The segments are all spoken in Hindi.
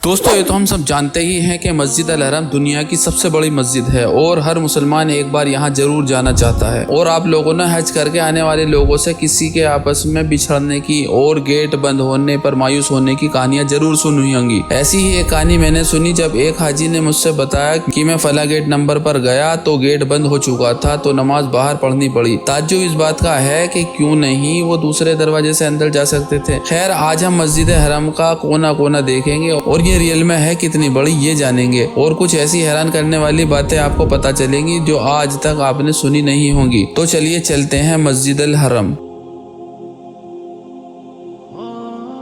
दोस्तों ये तो हम सब जानते ही हैं कि मस्जिद अल हरम दुनिया की सबसे बड़ी मस्जिद है और हर मुसलमान एक बार यहाँ जरूर जाना चाहता है। और आप लोगों ने हज करके आने वाले लोगों से किसी के आपस में बिछड़ने की और गेट बंद होने पर मायूस होने की कहानियां जरूर सुनी होंगी। ऐसी ही एक कहानी मैंने सुनी जब एक हाजी ने मुझसे बताया कि मैं फला गेट नंबर पर गया तो गेट बंद हो चुका था तो नमाज बाहर पढ़नी पड़ी। ताज्जुब इस बात का है कि क्यों नहीं वो दूसरे दरवाजे से अंदर जा सकते थे। खैर आज हम मस्जिद हरम का कोना कोना देखेंगे और ये रियल में है कितनी बड़ी ये जानेंगे और कुछ ऐसी हैरान करने वाली बातें आपको पता चलेंगी जो आज तक आपने सुनी नहीं होंगी। तो चलिए चलते हैं मस्जिद अल हरम।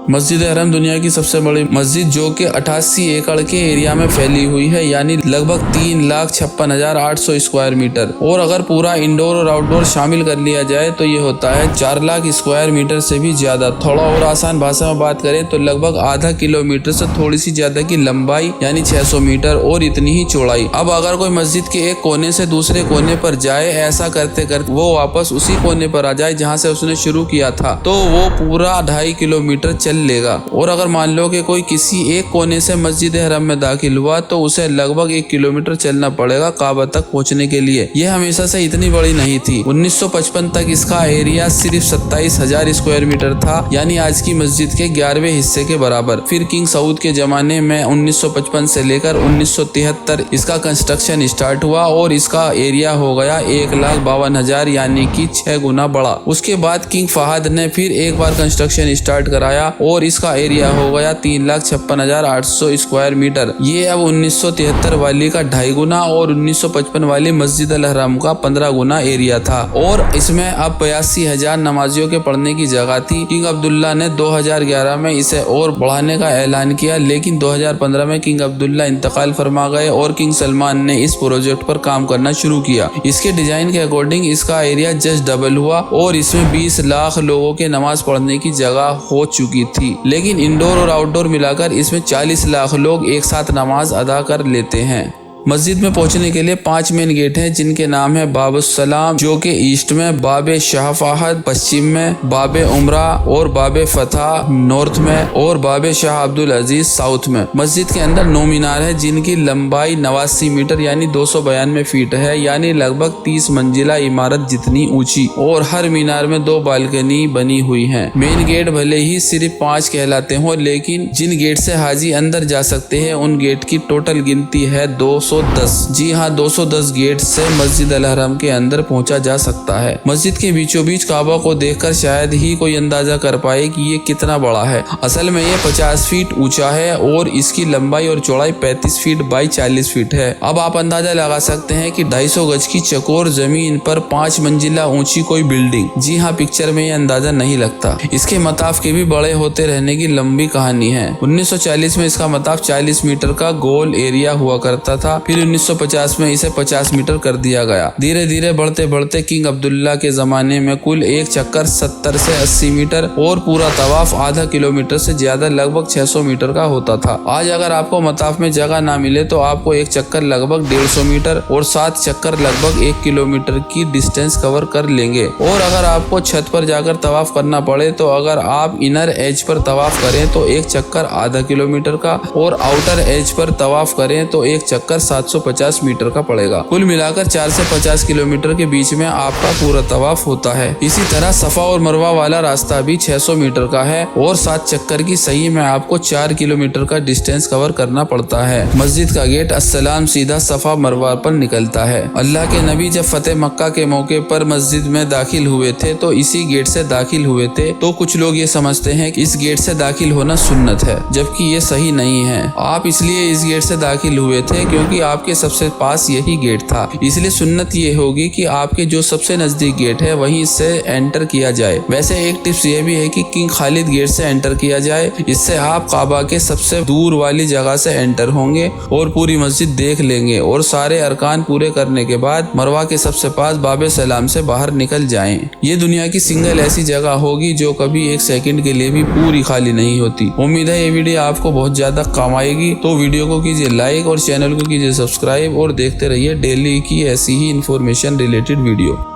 मस्जिद हरम दुनिया की सबसे बड़ी मस्जिद जो कि 88 एकड़ के एरिया में फैली हुई है, यानी लगभग 3,56,800 स्क्वायर मीटर। और अगर पूरा इंडोर और आउटडोर शामिल कर लिया जाए तो ये होता है 4 लाख स्क्वायर मीटर से भी ज्यादा। थोड़ा और आसान भाषा में बात करें तो लगभग आधा किलोमीटर से थोड़ी सी ज्यादा की लंबाई यानी 600 मीटर और इतनी ही चौड़ाई। अब अगर कोई मस्जिद के एक कोने से दूसरे कोने पर जाए, ऐसा करते करते वो वापस उसी कोने पर आ जाए जहाँ से उसने शुरू किया था, तो वो पूरा 2.5 किलोमीटर लेगा। और अगर मान लो कि कोई किसी एक कोने से मस्जिद हरम में दाखिल हुआ तो उसे लगभग 1 किलोमीटर चलना पड़ेगा काबा तक पहुंचने के लिए। यह हमेशा से इतनी बड़ी नहीं थी। 1955 तक इसका एरिया सिर्फ 27,000 स्क्वायर मीटर था, यानी आज की मस्जिद के 11वें हिस्से के बराबर। फिर किंग सऊद के जमाने में 1955 से लेकर 1973 इसका कंस्ट्रक्शन स्टार्ट हुआ और इसका एरिया हो गया 1,52,000 यानी कि 6 गुना बड़ा। उसके बाद किंग फहद ने फिर एक बार कंस्ट्रक्शन स्टार्ट कराया और इसका एरिया हो गया 3,56,800 स्क्वायर मीटर। ये अब 1973 वाली का 2.5 गुना और 1955 वाली मस्जिद अल हरम का 15 गुना एरिया था। और इसमें अब 82,000 नमाजियों के पढ़ने की जगह थी। किंग अब्दुल्ला ने 2011 में इसे और बढ़ाने का ऐलान किया, लेकिन 2015 में किंग अब्दुल्ला इंतकाल फरमा गए और किंग सलमान ने इस प्रोजेक्ट पर काम करना शुरू किया। इसके डिजाइन के अकॉर्डिंग इसका एरिया जस्ट डबल हुआ और इसमें 20 लाख लोगों के नमाज पढ़ने की जगह हो चुकी थी। लेकिन इंडोर और आउटडोर मिलाकर इसमें 40 लाख लोग एक साथ नमाज अदा कर लेते हैं। मस्जिद में पहुंचने के लिए 5 मेन गेट हैं जिनके नाम है बाबुस्सलाम जो कि ईस्ट में, बाबे शाह फहद पश्चिम में, बाबे उमरा और बाबे फतह नॉर्थ में और बाबे शाह अब्दुल अजीज साउथ में। मस्जिद के अंदर 9 मीनार है जिनकी लंबाई 89 मीटर यानी 292 फीट है, यानी लगभग 30 मंजिला इमारत जितनी ऊंची। और हर मीनार में 2 बालकनी बनी हुई है। मेन गेट भले ही सिर्फ 5 कहलाते हो, लेकिन जिन गेट से हाजी अंदर जा सकते हैं उन गेट की टोटल गिनती है 210। जी हाँ, 210 गेट से मस्जिद अल हरम के अंदर पहुंचा जा सकता है। मस्जिद के बीचों बीच काबा को देखकर शायद ही कोई अंदाजा कर पाए कि ये कितना बड़ा है। असल में ये 50 फीट ऊंचा है और इसकी लंबाई और चौड़ाई 35 फीट बाई 40 फीट है। अब आप अंदाजा लगा सकते हैं कि 250 गज की चकोर जमीन पर 5 मंजिला ऊंची कोई बिल्डिंग। जी हाँ, पिक्चर में ये अंदाजा नहीं लगता। इसके मताफ के भी बड़े होते रहने की लंबी कहानी है। 1940 में इसका मताफ 40 मीटर का गोल एरिया हुआ करता था। फिर 1950 में इसे 50 मीटर कर दिया गया। धीरे धीरे बढ़ते बढ़ते किंग अब्दुल्ला के जमाने में कुल एक चक्कर 70 से 80 मीटर और पूरा तवाफ आधा किलोमीटर से ज्यादा लगभग 600 मीटर का होता था। आज अगर आपको मताफ में जगह ना मिले तो आपको एक चक्कर लगभग 150 मीटर और 7 चक्कर लगभग 1 किलोमीटर की डिस्टेंस कवर कर लेंगे। और अगर आपको छत पर जाकर तवाफ करना पड़े तो अगर आप इनर एज पर तवाफ करें तो एक चक्कर आधा किलोमीटर का और आउटर एज पर तवाफ करें तो एक चक्कर 750 मीटर का पड़ेगा। कुल मिलाकर 4 से 50 किलोमीटर के बीच में आपका पूरा तवाफ होता है। इसी तरह सफा और मरवा वाला रास्ता भी 600 मीटर का है और 7 चक्कर की सही में आपको 4 किलोमीटर का डिस्टेंस कवर करना पड़ता है। मस्जिद का गेट अस्सलाम सीधा सफा मरवा पर निकलता है। अल्लाह के नबी जब फतेह मक्का के मौके पर मस्जिद में दाखिल हुए थे तो इसी गेट से दाखिल हुए थे। तो कुछ लोग ये समझते हैं कि इस गेट से दाखिल होना सुन्नत है, जबकि ये सही नहीं है। आप इसलिए इस गेट से दाखिल हुए थे क्योंकि आपके सबसे पास यही गेट था, इसलिए सुन्नत ये होगी कि आपके जो सबसे नजदीक गेट है वहीं से एंटर किया जाए। वैसे एक टिप्स ये भी है कि किंग खालिद गेट से एंटर किया जाए, इससे आप काबा के सबसे दूर वाली जगह से एंटर होंगे और पूरी मस्जिद देख लेंगे और सारे अरकान पूरे करने के बाद मरवा के सबसे पास बाबे सलाम से बाहर निकल जाएं। ये दुनिया की सिंगल ऐसी जगह होगी जो कभी 1 सेकंड के लिए भी पूरी खाली नहीं होती। उम्मीद है ये वीडियो आपको बहुत ज्यादा काम आएगी, तो वीडियो को कीजिए लाइक और चैनल को कीजिए सब्सक्राइब और देखते रहिए डेली की ऐसी ही इंफॉर्मेशन रिलेटेड वीडियो।